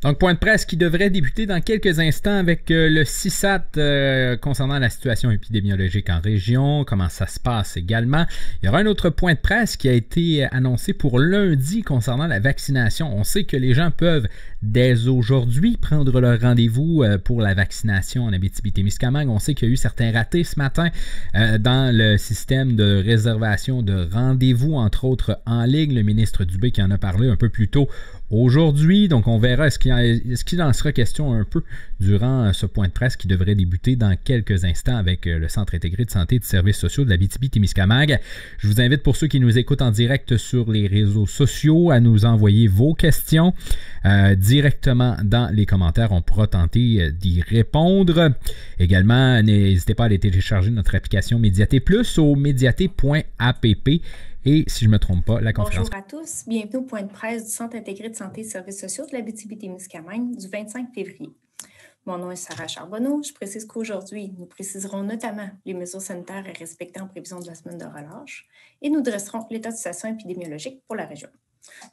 Donc, point de presse qui devrait débuter dans quelques instants avec le CISAT concernant la situation épidémiologique en région, comment ça se passe également. Il y aura un autre point de presse qui a été annoncé pour lundi concernant la vaccination. On sait que les gens peuvent dès aujourd'hui prendre leur rendez-vous pour la vaccination en Abitibi-Témiscamingue. On sait qu'il y a eu certains ratés ce matin dans le système de réservation de rendez-vous, entre autres en ligne. Le ministre Dubé qui en a parlé un peu plus tôt aujourd'hui. Donc, on verra est-ce qu'il en sera question un peu durant ce point de presse qui devrait débuter dans quelques instants avec le Centre intégré de santé et de services sociaux de l'Abitibi-Témiscamingue. Je vous invite, pour ceux qui nous écoutent en direct sur les réseaux sociaux, à nous envoyer vos questions directement dans les commentaires. On pourra tenter d'y répondre. Également, n'hésitez pas à aller télécharger notre application Médiaté Plus au médiaté.app. Et si je ne me trompe pas, la conférence... Bonjour à tous, bienvenue au point de presse du Centre intégré de santé et de services sociaux de l'Abitibi-Témiscamingue du 25 février. Mon nom est Sarah Charbonneau. Je précise qu'aujourd'hui, nous préciserons notamment les mesures sanitaires à respecter en prévision de la semaine de relâche et nous dresserons l'état de situation épidémiologique pour la région.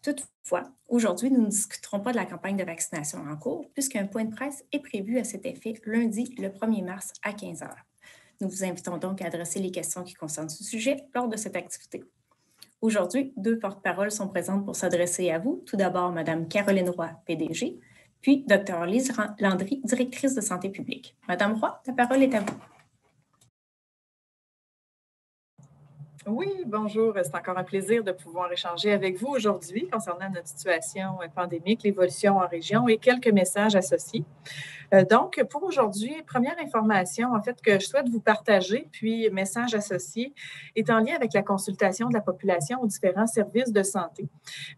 Toutefois, aujourd'hui, nous ne discuterons pas de la campagne de vaccination en cours puisqu'un point de presse est prévu à cet effet lundi, le 1er mars à 15h. Nous vous invitons donc à adresser les questions qui concernent ce sujet lors de cette activité. Aujourd'hui, deux porte-paroles sont présentes pour s'adresser à vous. Tout d'abord, Mme Caroline Roy, PDG, puis Dr Lise Landry, directrice de santé publique. Madame Roy, la parole est à vous. Oui, bonjour. C'est encore un plaisir de pouvoir échanger avec vous aujourd'hui concernant notre situation pandémique, l'évolution en région et quelques messages associés. Donc, pour aujourd'hui, première information en fait que je souhaite vous partager, puis message associé, est en lien avec la consultation de la population aux différents services de santé.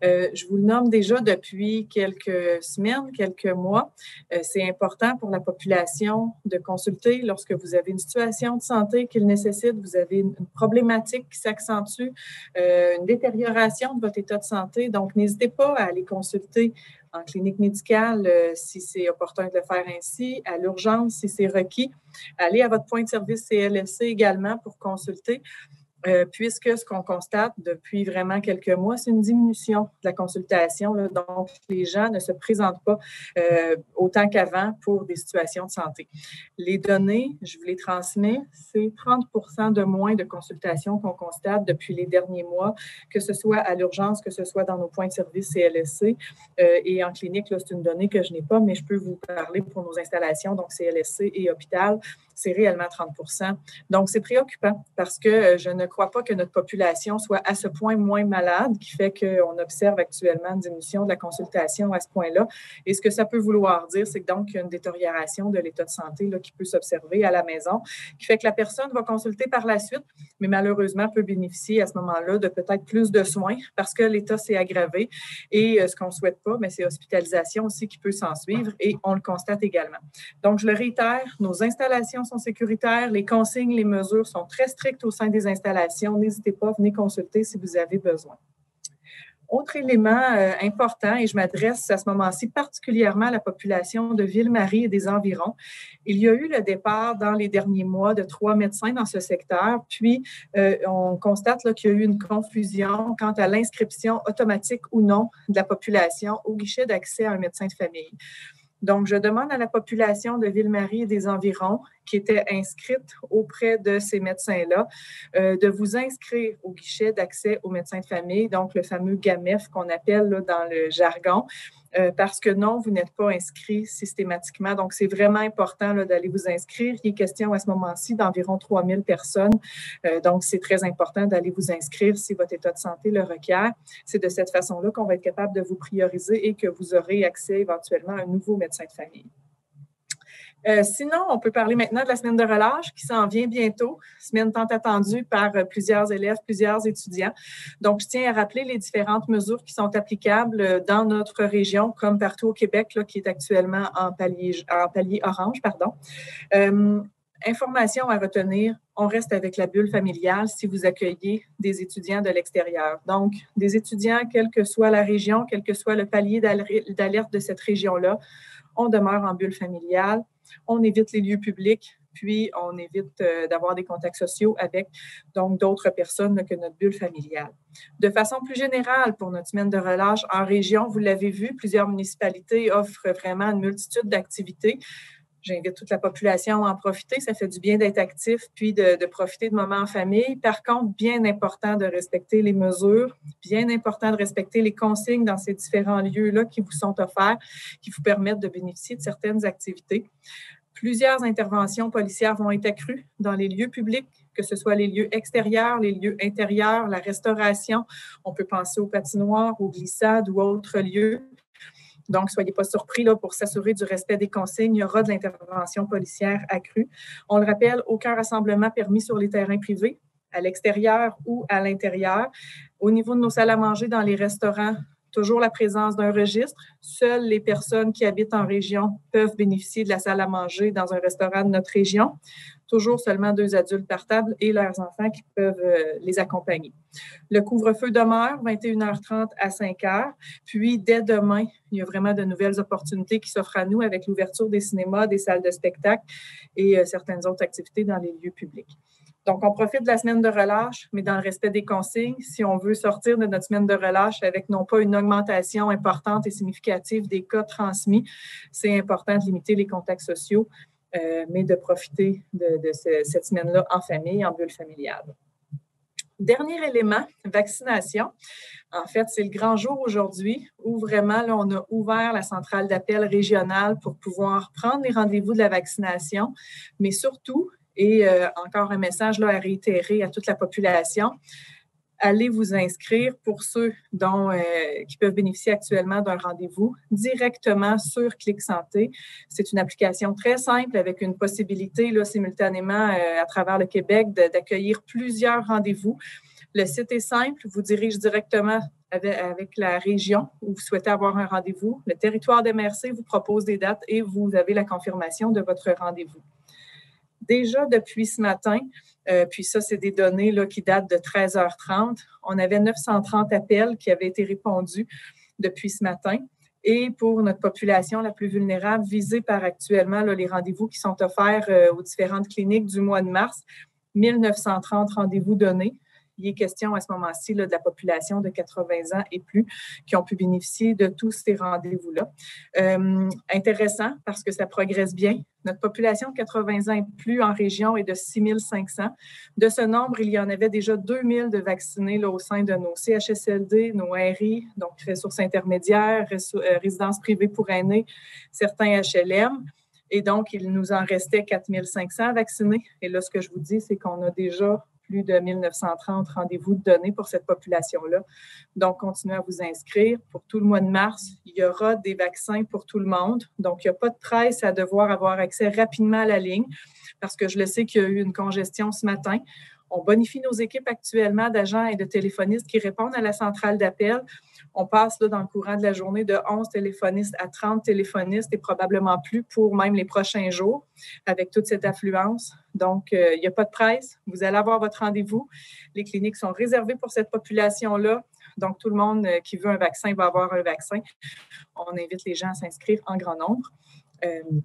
Je vous le nomme déjà depuis quelques semaines, quelques mois. C'est important pour la population de consulter lorsque vous avez une situation de santé qui le nécessite, vous avez une problématique qui s'accentue, une détérioration de votre état de santé. Donc, n'hésitez pas à aller consulter en clinique médicale, si c'est opportun de le faire ainsi, à l'urgence, si c'est requis. Allez à votre point de service CLSC également pour consulter, puisque ce qu'on constate depuis vraiment quelques mois, c'est une diminution de la consultation. Là, donc, les gens ne se présentent pas autant qu'avant pour des situations de santé. Les données, je vous les transmets, c'est 30% de moins de consultations qu'on constate depuis les derniers mois, que ce soit à l'urgence, que ce soit dans nos points de service CLSC. Et en clinique, là, c'est une donnée que je n'ai pas, mais je peux vous parler pour nos installations, donc CLSC et hôpital, c'est réellement 30%. Donc, c'est préoccupant parce que je ne crois pas que notre population soit à ce point moins malade, qui fait qu'on observe actuellement une diminution de la consultation à ce point-là. Et ce que ça peut vouloir dire, c'est que donc, il y a une détérioration de l'état de santé là, qui peut s'observer à la maison, qui fait que la personne va consulter par la suite, mais malheureusement peut bénéficier à ce moment-là de peut-être plus de soins parce que l'état s'est aggravé. Et ce qu'on ne souhaite pas, mais c'est hospitalisation aussi qui peut s'en suivre et on le constate également. Donc, je le réitère, nos installations sont sécuritaires, les consignes, les mesures sont très strictes au sein des installations. N'hésitez pas, venez consulter si vous avez besoin. Autre élément important, et je m'adresse à ce moment-ci particulièrement à la population de Ville-Marie et des environs, il y a eu le départ dans les derniers mois de 3 médecins dans ce secteur, puis on constate là, qu'il y a eu une confusion quant à l'inscription automatique ou non de la population au guichet d'accès à un médecin de famille. Donc, je demande à la population de Ville-Marie et des environs qui était inscrite auprès de ces médecins-là de vous inscrire au guichet d'accès aux médecins de famille, donc le fameux GAMEF qu'on appelle là, dans le jargon, parce que non, vous n'êtes pas inscrit systématiquement. Donc, c'est vraiment important là, d'aller vous inscrire. Il est question à ce moment-ci d'environ 3000 personnes. Donc, c'est très important d'aller vous inscrire si votre état de santé le requiert. C'est de cette façon-là qu'on va être capable de vous prioriser et que vous aurez accès éventuellement à un nouveau médecin de famille. Sinon, on peut parler maintenant de la semaine de relâche qui s'en vient bientôt, semaine tant attendue par plusieurs élèves, plusieurs étudiants. Donc, je tiens à rappeler les différentes mesures qui sont applicables dans notre région, comme partout au Québec, là, qui est actuellement en palier orange. Information à retenir, on reste avec la bulle familiale si vous accueillez des étudiants de l'extérieur. Donc, des étudiants, quelle que soit la région, quel que soit le palier d'alerte de cette région-là, on demeure en bulle familiale, on évite les lieux publics, puis on évite d'avoir des contacts sociaux avec donc d'autres personnes que notre bulle familiale. De façon plus générale, pour notre semaine de relâche en région, vous l'avez vu, plusieurs municipalités offrent vraiment une multitude d'activités. J'invite toute la population à en profiter. Ça fait du bien d'être actif, puis de profiter de moments en famille. Par contre, bien important de respecter les mesures, bien important de respecter les consignes dans ces différents lieux-là qui vous sont offerts, qui vous permettent de bénéficier de certaines activités. Plusieurs interventions policières vont être accrues dans les lieux publics, que ce soit les lieux extérieurs, les lieux intérieurs, la restauration. On peut penser aux patinoires, aux glissades ou autres lieux. Donc, soyez pas surpris là, pour s'assurer du respect des consignes. Il y aura de l'intervention policière accrue. On le rappelle, aucun rassemblement permis sur les terrains privés, à l'extérieur ou à l'intérieur. Au niveau de nos salles à manger dans les restaurants, toujours la présence d'un registre. Seules les personnes qui habitent en région peuvent bénéficier de la salle à manger dans un restaurant de notre région. Toujours seulement 2 adultes par table et leurs enfants qui peuvent les accompagner. Le couvre-feu demeure 21h30 à 5h. Puis, dès demain, il y a vraiment de nouvelles opportunités qui s'offrent à nous avec l'ouverture des cinémas, des salles de spectacle et certaines autres activités dans les lieux publics. Donc, on profite de la semaine de relâche, mais dans le respect des consignes. Si on veut sortir de notre semaine de relâche avec non pas une augmentation importante et significative des cas transmis, c'est important de limiter les contacts sociaux, mais de profiter de cette semaine-là en famille, en bulle familiale. Dernier élément, vaccination. En fait, c'est le grand jour aujourd'hui où vraiment, là, on a ouvert la centrale d'appel régionale pour pouvoir prendre les rendez-vous de la vaccination, mais surtout, et encore un message là, à réitérer à toute la population, allez vous inscrire pour ceux qui peuvent bénéficier actuellement d'un rendez-vous directement sur Clic Santé. C'est une application très simple avec une possibilité là, simultanément à travers le Québec d'accueillir plusieurs rendez-vous. Le site est simple, vous dirige directement avec la région où vous souhaitez avoir un rendez-vous. Le territoire de MRC vous propose des dates et vous avez la confirmation de votre rendez-vous. Déjà depuis ce matin, puis ça, c'est des données là, qui datent de 13h30. On avait 930 appels qui avaient été répondus depuis ce matin. Et pour notre population la plus vulnérable, visée par actuellement là, les rendez-vous qui sont offerts aux différentes cliniques du mois de mars, 1930 rendez-vous donnés. Il est question à ce moment-ci là, de la population de 80 ans et plus qui ont pu bénéficier de tous ces rendez-vous-là. Intéressant parce que ça progresse bien. Notre population de 80 ans et plus en région est de 6 500. De ce nombre, il y en avait déjà 2 000 de vaccinés là, au sein de nos CHSLD, nos RI, donc ressources intermédiaires, résidences privées pour aînés, certains HLM. Et donc, il nous en restait 4 500 vaccinés. Et là, ce que je vous dis, c'est qu'on a déjà plus de 1930 rendez-vous donnés pour cette population-là. Donc, continuez à vous inscrire. Pour tout le mois de mars, il y aura des vaccins pour tout le monde. Donc, il n'y a pas de presse à devoir avoir accès rapidement à la ligne parce que je le sais qu'il y a eu une congestion ce matin. On bonifie nos équipes actuellement d'agents et de téléphonistes qui répondent à la centrale d'appel. On passe là, dans le courant de la journée de 11 téléphonistes à 30 téléphonistes et probablement plus pour même les prochains jours avec toute cette affluence. Donc, il n'y a pas de presse. Vous allez avoir votre rendez-vous. Les cliniques sont réservées pour cette population-là. Donc, tout le monde qui veut un vaccin va avoir un vaccin. On invite les gens à s'inscrire en grand nombre.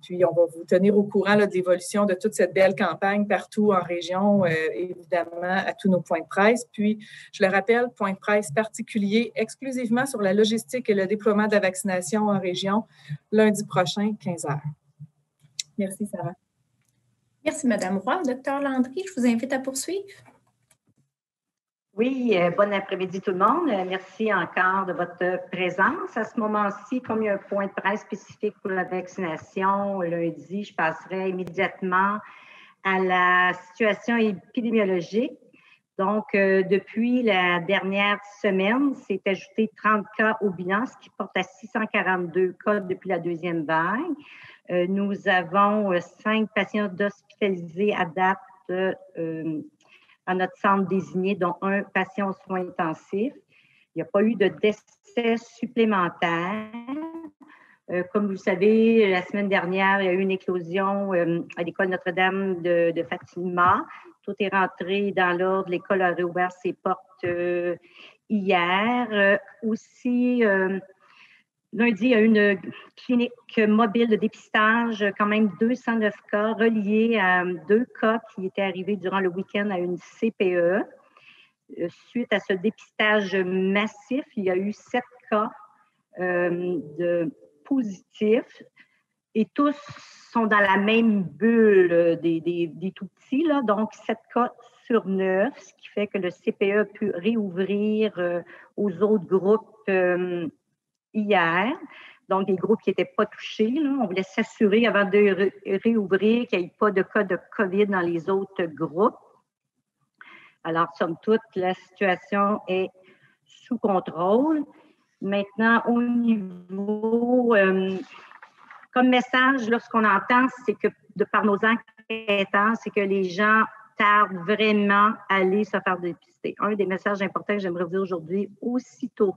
Puis, on va vous tenir au courant là, de l'évolution de toute cette belle campagne partout en région, évidemment, à tous nos points de presse. Puis, je le rappelle, point de presse particulier exclusivement sur la logistique et le déploiement de la vaccination en région, lundi prochain, 15h. Merci, Sarah. Merci, Mme Roy. Docteur Landry, je vous invite à poursuivre. Oui, bon après-midi tout le monde. Merci encore de votre présence. À ce moment-ci, comme il y a un point de presse spécifique pour la vaccination lundi, je passerai immédiatement à la situation épidémiologique. Donc, depuis la dernière semaine, c'est ajouté 30 cas au bilan, ce qui porte à 642 cas depuis la deuxième vague. Nous avons 5 patients hospitalisés à date à notre centre désigné, dont un patient aux soins intensifs. Il n'y a pas eu de décès supplémentaires. Comme vous le savez, la semaine dernière, il y a eu une éclosion à l'école Notre-Dame de Fatima. Tout est rentré dans l'ordre. L'école a réouvert ses portes hier. Aussi, lundi, il y a eu une clinique mobile de dépistage, quand même 209 cas reliés à 2 cas qui étaient arrivés durant le week-end à une CPE. Suite à ce dépistage massif, il y a eu 7 cas de positifs et tous sont dans la même bulle des tout-petits, là, donc 7 cas sur 9, ce qui fait que le CPE a pu réouvrir aux autres groupes hier, donc des groupes qui n'étaient pas touchés. Là. On voulait s'assurer avant de réouvrir qu'il n'y ait pas de cas de COVID dans les autres groupes. Alors, somme toute, la situation est sous contrôle. Maintenant, au niveau, comme message, là, ce qu'on entend, c'est que de par nos enquêteurs, c'est que les gens tardent vraiment à aller se faire dépister. Un des messages importants que j'aimerais vous dire aujourd'hui, aussitôt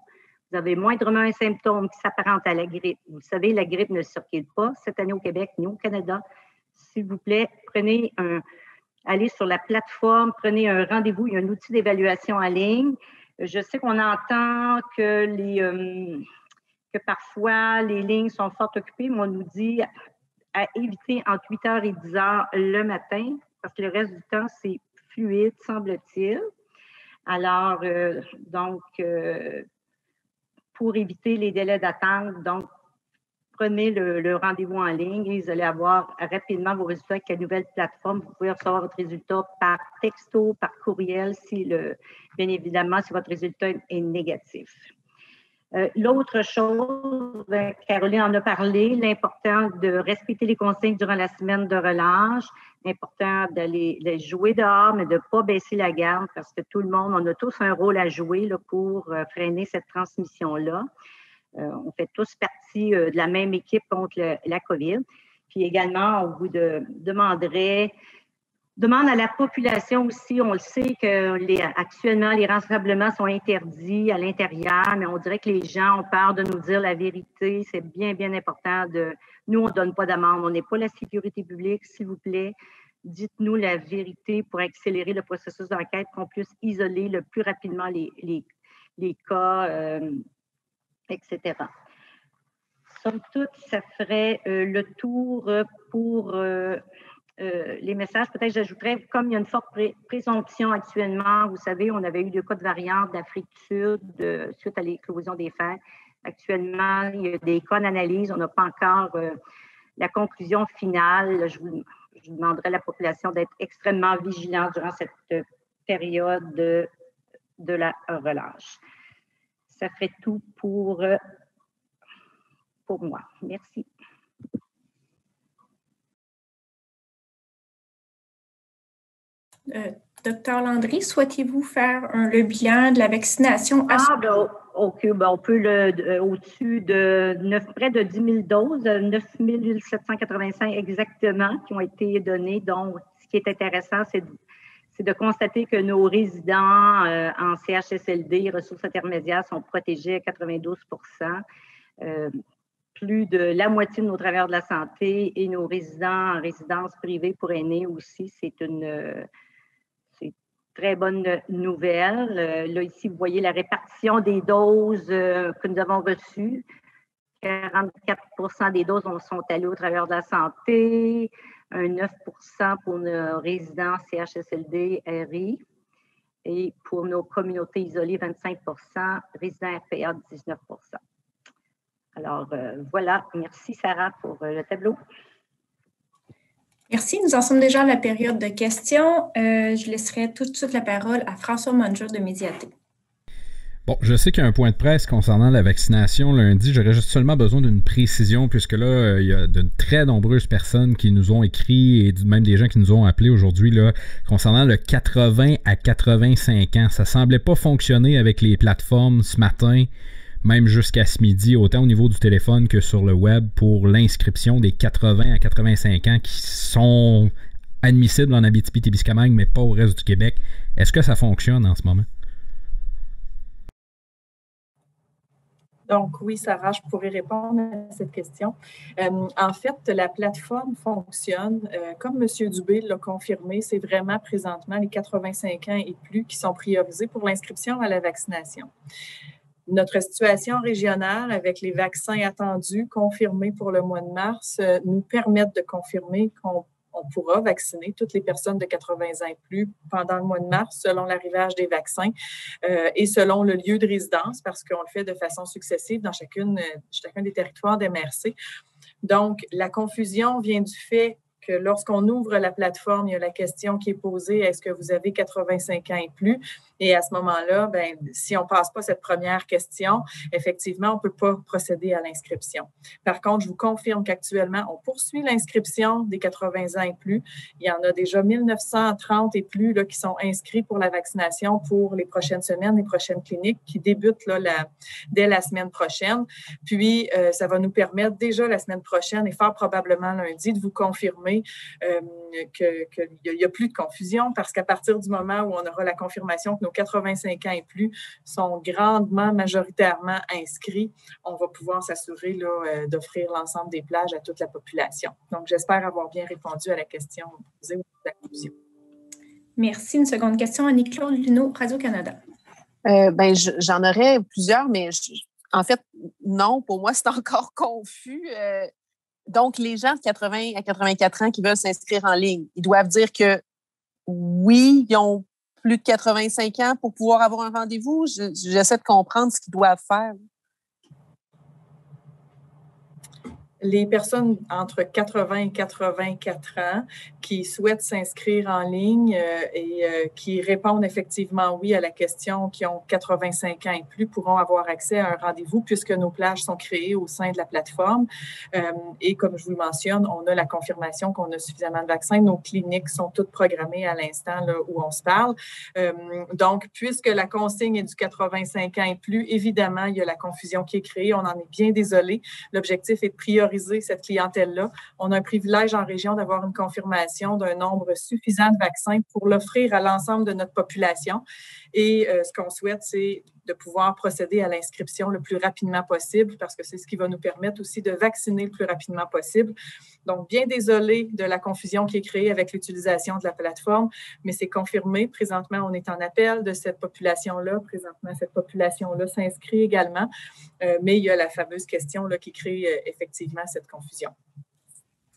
vous avez moindrement un symptôme qui s'apparente à la grippe. Vous savez, la grippe ne circule pas cette année au Québec ni au Canada. S'il vous plaît, allez sur la plateforme, prenez un rendez-vous. Il y a un outil d'évaluation en ligne. Je sais qu'on entend que parfois les lignes sont fort occupées, mais on nous dit à éviter entre 8h et 10h le matin, parce que le reste du temps, c'est fluide, semble-t-il. Alors, pour éviter les délais d'attente, donc, prenez le rendez-vous en ligne et vous allez avoir rapidement vos résultats avec la nouvelle plateforme. Vous pouvez recevoir votre résultat par texto, par courriel, bien évidemment, si votre résultat est négatif. L'autre chose, Caroline en a parlé, l'important de respecter les consignes durant la semaine de relâche, l'important d'aller jouer dehors, mais de ne pas baisser la garde parce que tout le monde, on a tous un rôle à jouer là, pour freiner cette transmission-là. On fait tous partie de la même équipe contre la COVID. Puis également, on vous demande à la population aussi, on le sait que actuellement, les rassemblements sont interdits à l'intérieur, mais on dirait que les gens ont peur de nous dire la vérité. C'est bien, bien important. Nous, on ne donne pas d'amende. On n'est pas la sécurité publique, s'il vous plaît. Dites-nous la vérité pour accélérer le processus d'enquête, qu'on puisse isoler le plus rapidement les cas, etc. Somme toute, ça ferait le tour pour les messages. Peut-être j'ajouterais, comme il y a une forte présomption actuellement, vous savez, on avait eu 2 cas de variante d'Afrique du Sud suite à l'éclosion des fêtes. Actuellement, il y a des cas d'analyse. On n'a pas encore la conclusion finale. Je demanderai à la population d'être extrêmement vigilante durant cette période de la relâche. Ça ferait tout pour moi. Merci. Docteur Landry, souhaitez-vous faire le bilan de la vaccination? OK. On peut au-dessus de près de 10 000 doses, 9 785 exactement, qui ont été données. Donc, ce qui est intéressant, c'est de constater que nos résidents en CHSLD, ressources intermédiaires, sont protégés à 92 plus de la moitié de nos travailleurs de la santé et nos résidents en résidence privée pour aînés aussi. C'est une très bonne nouvelle. Là, ici, vous voyez la répartition des doses que nous avons reçues. 44 des doses sont allées aux travailleurs de la santé, un 9 pour nos résidents CHSLD, RI, et pour nos communautés isolées, 25 résidents RPA, 19 Alors, voilà. Merci, Sarah, pour le tableau. Merci. Nous en sommes déjà à la période de questions. Je laisserai tout de suite la parole à François Manger de Médiaté. Bon, je sais qu'il y a un point de presse concernant la vaccination lundi. J'aurais juste seulement besoin d'une précision puisque là, il y a de très nombreuses personnes qui nous ont écrit et même des gens qui nous ont appelés aujourd'hui là, concernant le 80 à 85 ans. Ça semblait pas fonctionner avec les plateformes ce matin, même jusqu'à ce midi, autant au niveau du téléphone que sur le web pour l'inscription des 80 à 85 ans qui sont admissibles en Abitibi-Témiscamingue, mais pas au reste du Québec. Est-ce que ça fonctionne en ce moment? Donc, oui, Sarah, je pourrais répondre à cette question. En fait, la plateforme fonctionne, comme M. Dubé l'a confirmé, c'est vraiment présentement les 85 ans et plus qui sont priorisés pour l'inscription à la vaccination. Notre situation régionale avec les vaccins attendus, confirmés pour le mois de mars, nous permettent de confirmer qu'on pourra vacciner toutes les personnes de 80 ans et plus pendant le mois de mars, selon l'arrivage des vaccins et selon le lieu de résidence, parce qu'on le fait de façon successive dans chacun des territoires des MRC. Donc, la confusion vient du fait que lorsqu'on ouvre la plateforme, il y a la question qui est posée, est-ce que vous avez 85 ans et plus? Et à ce moment-là, bien, si on ne passe pas cette première question, effectivement, on ne peut pas procéder à l'inscription. Par contre, je vous confirme qu'actuellement, on poursuit l'inscription des 80 ans et plus. Il y en a déjà 1930 et plus là, qui sont inscrits pour la vaccination pour les prochaines semaines, les prochaines cliniques qui débutent là, dès la semaine prochaine. Puis, ça va nous permettre déjà la semaine prochaine et fort probablement lundi de vous confirmer qu'il n'y a plus de confusion parce qu'à partir du moment où on aura la confirmation que nos 85 ans et plus sont grandement, majoritairement inscrits, on va pouvoir s'assurer là, d'offrir l'ensemble des plages à toute la population. Donc, j'espère avoir bien répondu à la question posée ou à la confusion. Merci. Une seconde question, Annie-Claude Luneau, Radio-Canada. J'en aurais plusieurs, mais en fait, non, pour moi, c'est encore confus. Donc, les gens de 80 à 84 ans qui veulent s'inscrire en ligne, ils doivent dire que oui, ils ont plus de 85 ans pour pouvoir avoir un rendez-vous. J'essaie de comprendre ce qu'ils doivent faire. Les personnes entre 80 et 84 ans qui souhaitent s'inscrire en ligne et qui répondent effectivement oui à la question, qui ont 85 ans et plus, pourront avoir accès à un rendez-vous puisque nos plages sont créées au sein de la plateforme. Et comme je vous le mentionne, on a la confirmation qu'on a suffisamment de vaccins. Nos cliniques sont toutes programmées à l'instant là, où on se parle. Donc, puisque la consigne est du 85 ans et plus, évidemment, il y a la confusion qui est créée. On en est bien désolé. L'objectif est de prioriser cette clientèle-là. On a un privilège en région d'avoir une confirmation d'un nombre suffisant de vaccins pour l'offrir à l'ensemble de notre population. Et ce qu'on souhaite, c'est de pouvoir procéder à l'inscription le plus rapidement possible parce que c'est ce qui va nous permettre aussi de vacciner le plus rapidement possible. Donc, bien désolé de la confusion qui est créée avec l'utilisation de la plateforme, mais c'est confirmé. Présentement, on est en appel de cette population-là. Présentement, cette population-là s'inscrit également, mais il y a la fameuse question là, qui crée effectivement cette confusion.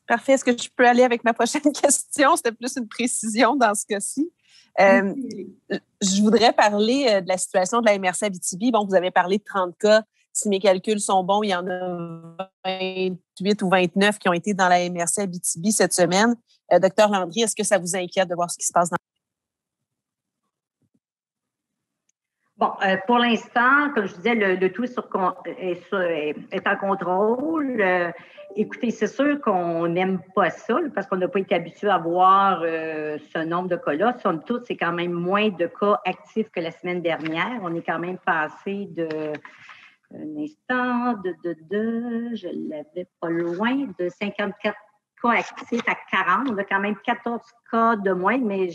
Parfait. Est-ce que je peux aller avec ma prochaine question? C'était plus une précision dans ce cas-ci. Je voudrais parler de la situation de la MRC Abitibi. Bon, vous avez parlé de 30 cas. Si mes calculs sont bons, il y en a 28 ou 29 qui ont été dans la MRC Abitibi cette semaine. Docteur Landry, est-ce que ça vous inquiète de voir ce qui se passe dans... Bon, pour l'instant, comme je disais, le tout est en contrôle. Écoutez, c'est sûr qu'on n'aime pas ça parce qu'on n'a pas été habitué à voir ce nombre de cas-là. Somme toute, c'est quand même moins de cas actifs que la semaine dernière. On est quand même passé de... Un instant, je l'avais pas loin, de 54 cas actifs à 40. On a quand même 14 cas de moins, mais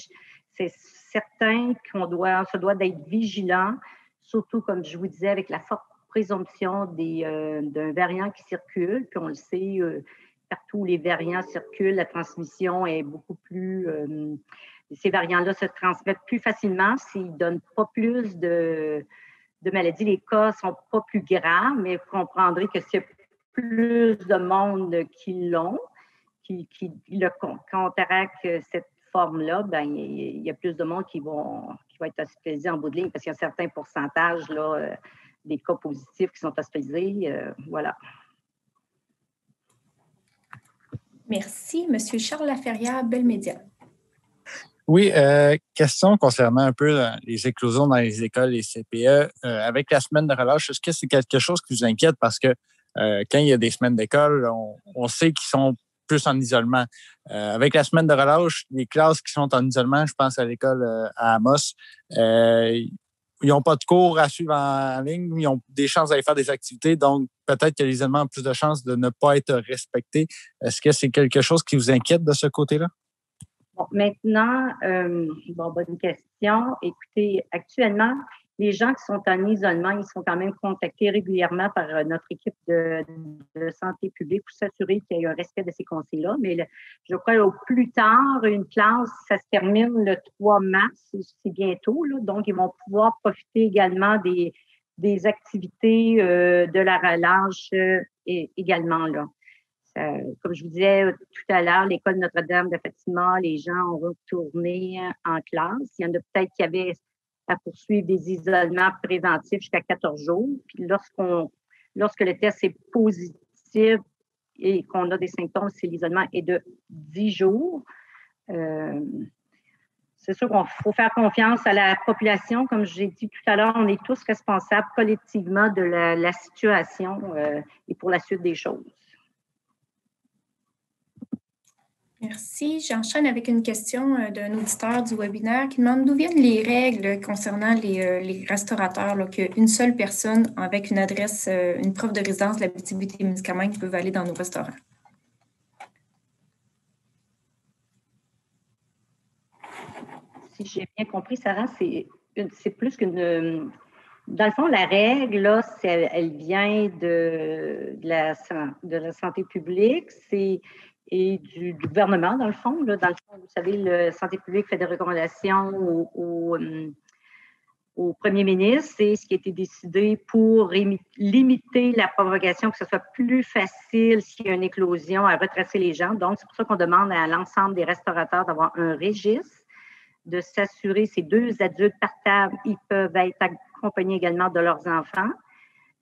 c'est certain qu'on se doit d'être vigilant, surtout, comme je vous disais, avec la forte présomption d'un variant qui circule. Puis on le sait, partout où les variants circulent, la transmission est beaucoup plus... ces variants-là se transmettent plus facilement s'ils ne donnent pas plus de maladies. Les cas ne sont pas plus graves, mais vous comprendrez que s'il y a plus de monde qui l'ont, qui le contractent cette forme-là, ben, il y a plus de monde qui va être hospitalisé en bout de ligne parce qu'il y a un certain pourcentage là, des cas positifs qui sont hospitalisés. Voilà. Merci. Monsieur Charles Laferrière, Bell Média. Oui, question concernant un peu les éclosions dans les écoles, les CPE. Avec la semaine de relâche, est-ce que c'est quelque chose qui vous inquiète? Parce que quand il y a des semaines d'école, on sait qu'ils sont plus en isolement. Avec la semaine de relâche, les classes qui sont en isolement, je pense à l'école à Amos, ils n'ont pas de cours à suivre en ligne, ils ont des chances d'aller faire des activités, donc peut-être que l'isolement a plus de chances de ne pas être respecté. Est-ce que c'est quelque chose qui vous inquiète de ce côté-là? Bon, maintenant, bonne question. Écoutez, actuellement, les gens qui sont en isolement, ils sont quand même contactés régulièrement par notre équipe de santé publique pour s'assurer qu'il y ait un respect de ces conseils-là. Mais je crois au plus tard, une classe, ça se termine le 3 mars, c'est bientôt, là, donc ils vont pouvoir profiter également des activités de la relâche également, là. Comme je vous disais tout à l'heure, l'école Notre-Dame de Fatima, les gens ont retourné en classe. Il y en a peut-être qui avaient à poursuivre des isolements préventifs jusqu'à 14 jours. Puis lorsque le test est positif et qu'on a des symptômes, c'est l'isolement est de 10 jours. C'est sûr qu'il faut faire confiance à la population. Comme j'ai dit tout à l'heure, on est tous responsables collectivement de la situation et pour la suite des choses. Merci. J'enchaîne avec une question d'un auditeur du webinaire qui demande d'où viennent les règles concernant les restaurateurs, là, qu'une seule personne avec une adresse, une preuve de résidence de l'Abitibi-Témiscamingue peut aller dans nos restaurants. Si j'ai bien compris, Sarah, c'est plus qu'une... Dans le fond, la règle, là, elle vient de la santé publique et du gouvernement, dans le fond. Là, dans le fond, vous savez, la santé publique fait des recommandations au premier ministre. C'est ce qui a été décidé pour limiter la propagation, que ce soit plus facile s'il y a une éclosion à retracer les gens. Donc, c'est pour ça qu'on demande à l'ensemble des restaurateurs d'avoir un registre, de s'assurer, ces 2 adultes par table, ils peuvent être accompagnés également de leurs enfants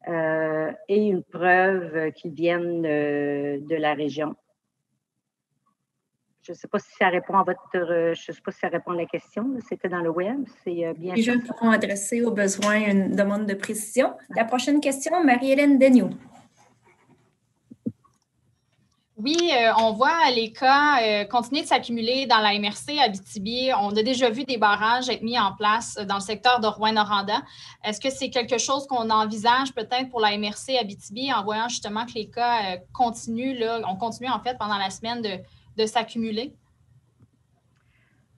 et une preuve qu'ils viennent de la région. Je ne sais pas si ça répond à la question. C'était dans le web. C'est bien. Les gens pourront adresser au besoin une demande de précision. La prochaine question, Marie-Hélène Daigneault. Oui, on voit les cas continuer de s'accumuler dans la MRC Abitibi. On a déjà vu des barrages être mis en place dans le secteur de Rouyn-Noranda. Est-ce que c'est quelque chose qu'on envisage peut-être pour la MRC Abitibi en voyant justement que les cas continuent, on continue en fait pendant la semaine de s'accumuler?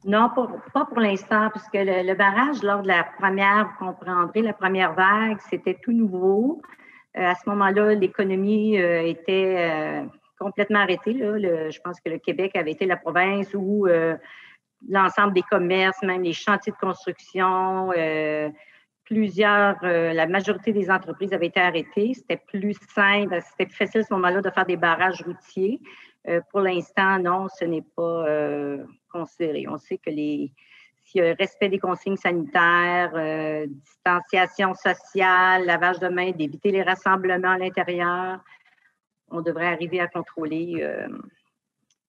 Non, pas pour l'instant, puisque le barrage, lors de la première, vous comprendrez, la première vague, c'était tout nouveau. À ce moment-là, l'économie était complètement arrêtée. Là. Je pense que le Québec avait été la province où l'ensemble des commerces, même les chantiers de construction, la majorité des entreprises avaient été arrêtées. C'était plus simple, c'était plus facile à ce moment-là de faire des barrages routiers. Pour l'instant, non, ce n'est pas considéré. On sait que s'il y a respect des consignes sanitaires, distanciation sociale, lavage de mains, d'éviter les rassemblements à l'intérieur, on devrait arriver à contrôler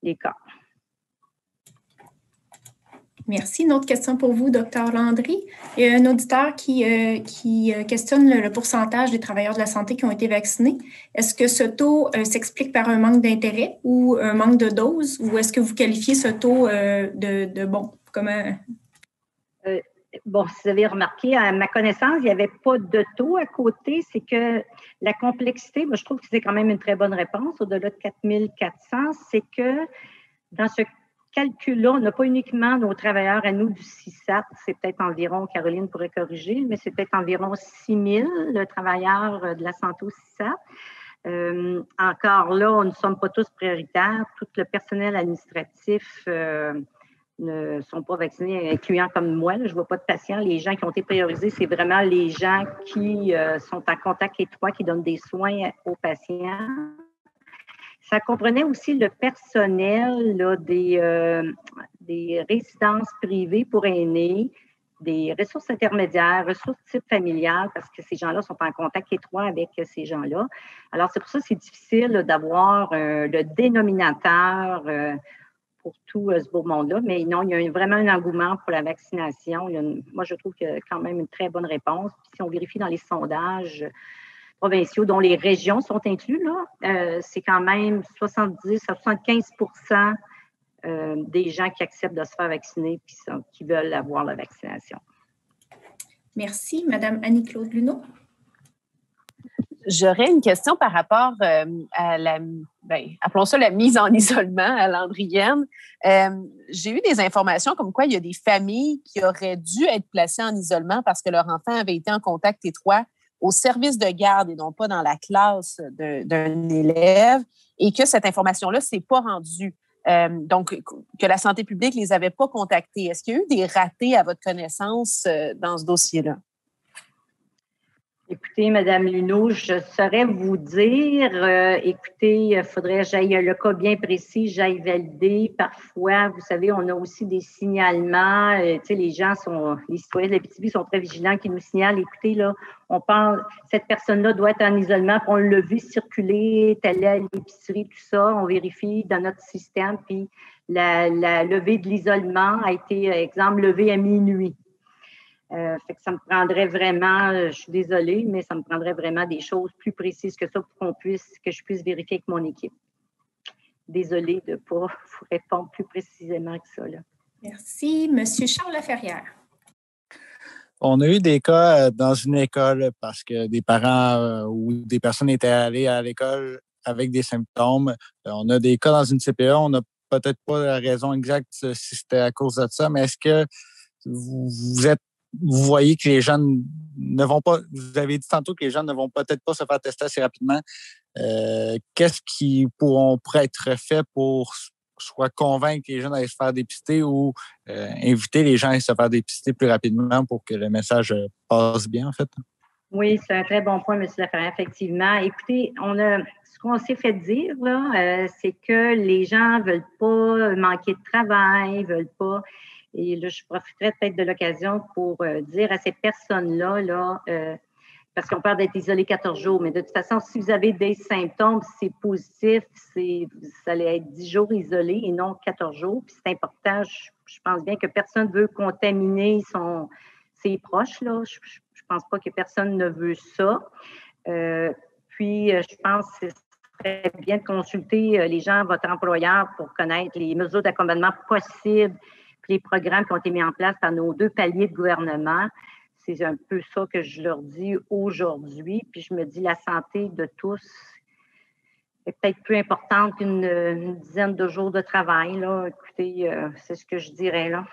les cas. Merci. Une autre question pour vous, Dr. Landry. Il y a un auditeur qui questionne le pourcentage des travailleurs de la santé qui ont été vaccinés. Est-ce que ce taux s'explique par un manque d'intérêt ou un manque de doses, ou est-ce que vous qualifiez ce taux de bon? Comment? Bon, si vous avez remarqué, à ma connaissance, il n'y avait pas de taux à côté. C'est que la complexité, moi, je trouve que c'est quand même une très bonne réponse, au-delà de 4400, c'est que dans ce calcul-là, on n'a pas uniquement nos travailleurs à nous du CISAT, c'est peut-être environ, Caroline pourrait corriger, mais c'est peut-être environ 6 000 travailleurs de la santé au CISAT. Encore là, nous ne sommes pas tous prioritaires. Tout le personnel administratif ne sont pas vaccinés, incluant comme moi. Là, je ne vois pas de patients. Les gens qui ont été priorisés, c'est vraiment les gens qui sont en contact étroit, qui donnent des soins aux patients. Ça comprenait aussi le personnel là, des résidences privées pour aînés, des ressources intermédiaires, ressources type familiales, parce que ces gens-là sont en contact étroit avec ces gens-là. Alors, c'est pour ça que c'est difficile là, d'avoir le dénominateur pour tout ce beau monde-là. Mais non, il y a vraiment un engouement pour la vaccination. Moi, je trouve qu'il y a quand même une très bonne réponse. Puis, si on vérifie dans les sondages provinciaux dont les régions sont inclus, là, c'est quand même 70 à 75% des gens qui acceptent de se faire vacciner et qui veulent avoir la vaccination. Merci. Madame Annie-Claude Luneau. J'aurais une question par rapport à appelons ça la mise en isolement à Landrienne. J'ai eu des informations comme quoi il y a des familles qui auraient dû être placées en isolement parce que leur enfant avait été en contact étroit au service de garde et non pas dans la classe d'un élève et que cette information-là ne s'est pas rendue. Donc, que la santé publique ne les avait pas contactés. Est-ce qu'il y a eu des ratés à votre connaissance dans ce dossier-là? Écoutez, Mme Luneau, je saurais vous dire, écoutez, il faudrait que j'aille le cas bien précis, j'aille valider. Parfois, vous savez, on a aussi des signalements. Tu sais, les citoyens de l'Abitibi sont très vigilants qui nous signalent, écoutez, là, on pense, cette personne-là doit être en isolement, puis on l'a vu circuler, est allée à l'épicerie, tout ça, on vérifie dans notre système, puis la levée de l'isolement a été, exemple, levée à minuit. Fait que ça me prendrait vraiment, je suis désolée, mais ça me prendrait vraiment des choses plus précises que ça pour que je puisse vérifier avec mon équipe. Désolée de ne pas vous répondre plus précisément que ça, là. Merci. Monsieur Charles Laferrière. On a eu des cas dans une école parce que des parents ou des personnes étaient allées à l'école avec des symptômes. On a des cas dans une CPE. On n'a peut-être pas la raison exacte si c'était à cause de ça, mais est-ce que vous voyez que les gens ne vont pas, vous avez dit tantôt que les gens ne vont peut-être pas se faire tester assez rapidement. Qu'est-ce qui pourrait être fait pour soit convaincre les gens d'aller se faire dépister ou inviter les gens à se faire dépister plus rapidement pour que le message passe bien, en fait? Oui, c'est un très bon point, M. Laferrière, effectivement. Écoutez, ce qu'on s'est fait dire, là, c'est que les gens ne veulent pas manquer de travail, veulent pas. Et là, je profiterai peut-être de l'occasion pour dire à ces personnes-là, parce qu'on parle d'être isolé 14 jours, mais de toute façon, si vous avez des symptômes, c'est positif, ça allait être 10 jours isolés et non 14 jours. Puis c'est important, je pense bien que personne ne veut contaminer ses proches, là. Je pense pas que personne ne veut ça. Puis, je pense que ce serait bien de consulter les gens, votre employeur, pour connaître les mesures d'accompagnement possibles, puis les programmes qui ont été mis en place par nos 2 paliers de gouvernement. C'est un peu ça que je leur dis aujourd'hui. Puis je me dis, la santé de tous est peut-être plus importante qu'une dizaine de jours de travail, là. Écoutez, c'est ce que je dirais, là.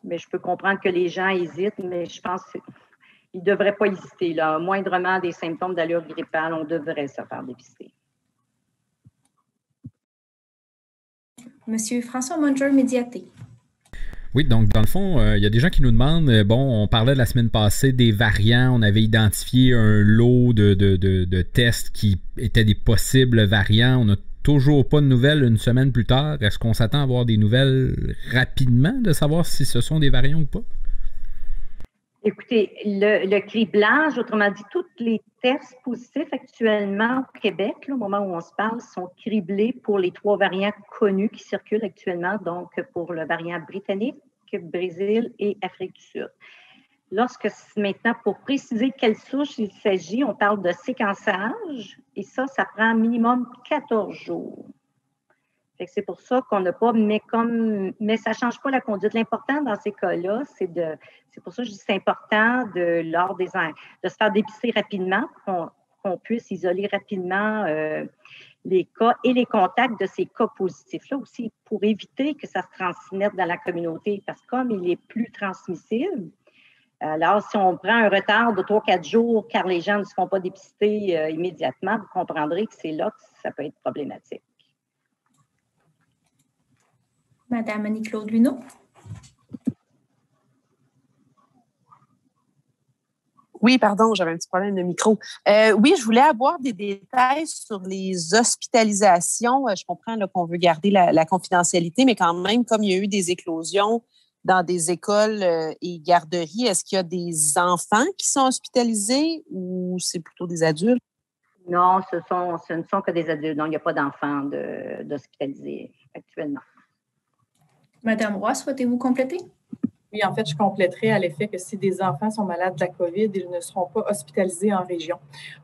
Mais je peux comprendre que les gens hésitent, mais je pense qu'ils ne devraient pas hésiter, là. Moindrement des symptômes d'allure grippale, on devrait se faire dépister. Monsieur François Munger-Médiaté. Oui, donc dans le fond, il y a des gens qui nous demandent, on parlait de la semaine passée des variants, on avait identifié un lot de tests qui étaient des possibles variants, on n'a toujours pas de nouvelles une semaine plus tard. Est-ce qu'on s'attend à avoir des nouvelles rapidement de savoir si ce sont des variants ou pas? Écoutez, le criblage, autrement dit, tous les tests positifs actuellement au Québec, là, au moment où on se parle, sont criblés pour les 3 variants connus qui circulent actuellement, donc pour le variant britannique, Brésil et Afrique du Sud. Lorsque maintenant, pour préciser de quelle souche il s'agit, on parle de séquençage et ça prend minimum 14 jours. C'est pour ça qu'on n'a pas, mais ça ne change pas la conduite. L'important dans ces cas-là, c'est pour ça que je dis que c'est important de se faire dépister rapidement, qu'on puisse isoler rapidement les cas et les contacts de ces cas positifs-là aussi pour éviter que ça se transmette dans la communauté. Parce que comme il est plus transmissible, alors si on prend un retard de 3-4 jours car les gens ne se font pas dépister immédiatement, vous comprendrez que c'est là que ça peut être problématique. Madame Annie-Claude Luneau. Oui, pardon, j'avais un petit problème de micro. Oui, je voulais avoir des détails sur les hospitalisations. Je comprends là, qu'on veut garder la confidentialité, mais quand même, comme il y a eu des éclosions dans des écoles et garderies, est-ce qu'il y a des enfants qui sont hospitalisés ou c'est plutôt des adultes? Non, ce ne sont que des adultes. Donc, il n'y a pas d'enfants d'hospitalisés actuellement. Madame Roy, souhaitez-vous compléter? Oui, en fait, je compléterai à l'effet que si des enfants sont malades de la COVID, ils ne seront pas hospitalisés en région.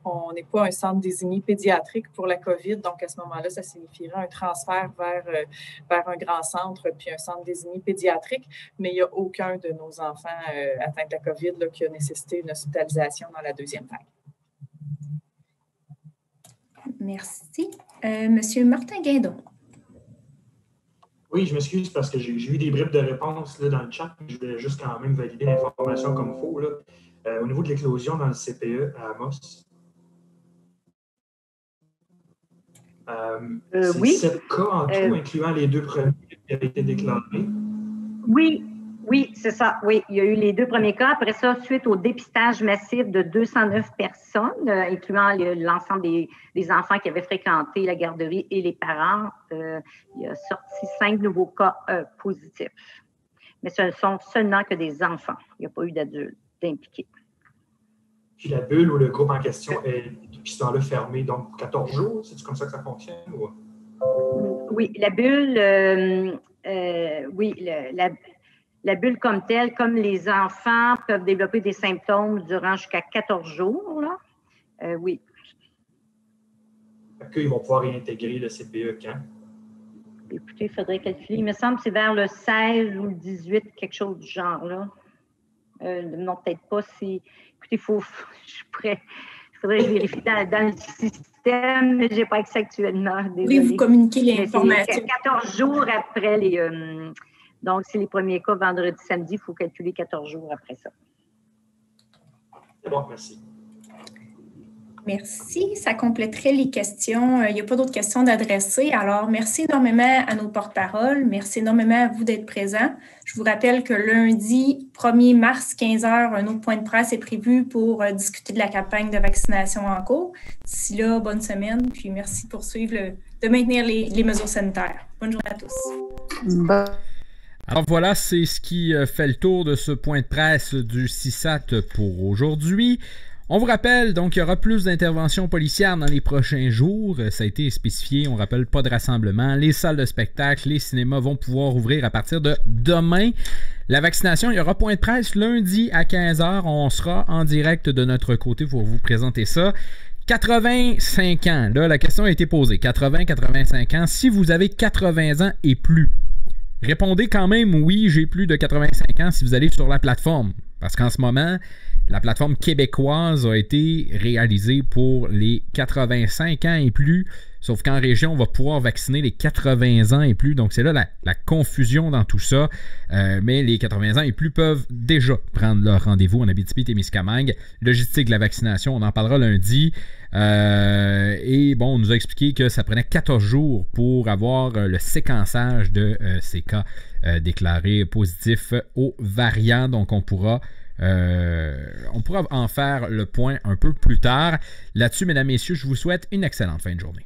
On n'est pas un centre désigné pédiatrique pour la COVID, donc à ce moment-là, ça signifierait un transfert vers un grand centre puis un centre désigné pédiatrique, mais il n'y a aucun de nos enfants atteints de la COVID là, qui a nécessité une hospitalisation dans la 2e vague. Merci. Monsieur Martin Guindon. Oui, je m'excuse parce que j'ai eu des bribes de réponses là, dans le chat. Je voulais juste quand même valider l'information comme il faut. Au niveau de l'éclosion dans le CPE à Amos, c'est oui. 7 cas en tout, incluant les 2 premiers qui avaient été déclarés. Oui, c'est ça. Oui, il y a eu les 2 premiers cas. Après ça, suite au dépistage massif de 209 personnes, incluant l'ensemble des enfants qui avaient fréquenté la garderie et les parents, il a sorti 5 nouveaux cas positifs. Mais ce ne sont seulement que des enfants. Il n'y a pas eu d'adultes impliqués. Puis la bulle ou le groupe en question est depuis ce temps-là fermé, donc 14 jours. C'est comme ça que ça fonctionne? Ou... Oui, la bulle, la bulle comme telle, comme les enfants peuvent développer des symptômes durant jusqu'à 14 jours, là. Oui. Ils vont pouvoir réintégrer le CPE quand? Écoutez, il faudrait calculer. Il me semble que c'est vers le 16 ou le 18, quelque chose du genre, là. Non, peut-être pas. Écoutez, il faudrait que je vérifie dans le système, mais je n'ai pas accès actuellement. Oui, vous communiquez l'information. 14 jours après les... donc, c'est les premiers cas vendredi, samedi, il faut calculer 14 jours après ça. C'est bon, merci. Merci. Ça compléterait les questions. Il n'y a pas d'autres questions d'adresser. Alors, merci énormément à nos porte-paroles. Merci énormément à vous d'être présents. Je vous rappelle que lundi 1er mars, 15h, un autre point de presse est prévu pour discuter de la campagne de vaccination en cours. D'ici là, bonne semaine. Puis merci de poursuivre, de maintenir les mesures sanitaires. Bonne journée à tous. Alors voilà, c'est ce qui fait le tour de ce point de presse du CISAT pour aujourd'hui. On vous rappelle, donc, il y aura plus d'interventions policières dans les prochains jours. Ça a été spécifié, on rappelle, pas de rassemblement. Les salles de spectacle, les cinémas vont pouvoir ouvrir à partir de demain. La vaccination, il y aura point de presse lundi à 15h. On sera en direct de notre côté pour vous présenter ça. 85 ans, là, la question a été posée. 80-85 ans, si vous avez 80 ans et plus, répondez quand même oui, j'ai plus de 85 ans si vous allez sur la plateforme. Parce qu'en ce moment, la plateforme québécoise a été réalisée pour les 85 ans et plus. Sauf qu'en région, on va pouvoir vacciner les 80 ans et plus. Donc, c'est là la confusion dans tout ça. Mais les 80 ans et plus peuvent déjà prendre leur rendez-vous en Abitibi-Témiscamingue. Logistique de la vaccination, on en parlera lundi. Et bon, on nous a expliqué que ça prenait 14 jours pour avoir le séquençage de ces cas déclarés positifs aux variants. Donc, on pourra en faire le point un peu plus tard. Là-dessus, mesdames, messieurs, je vous souhaite une excellente fin de journée.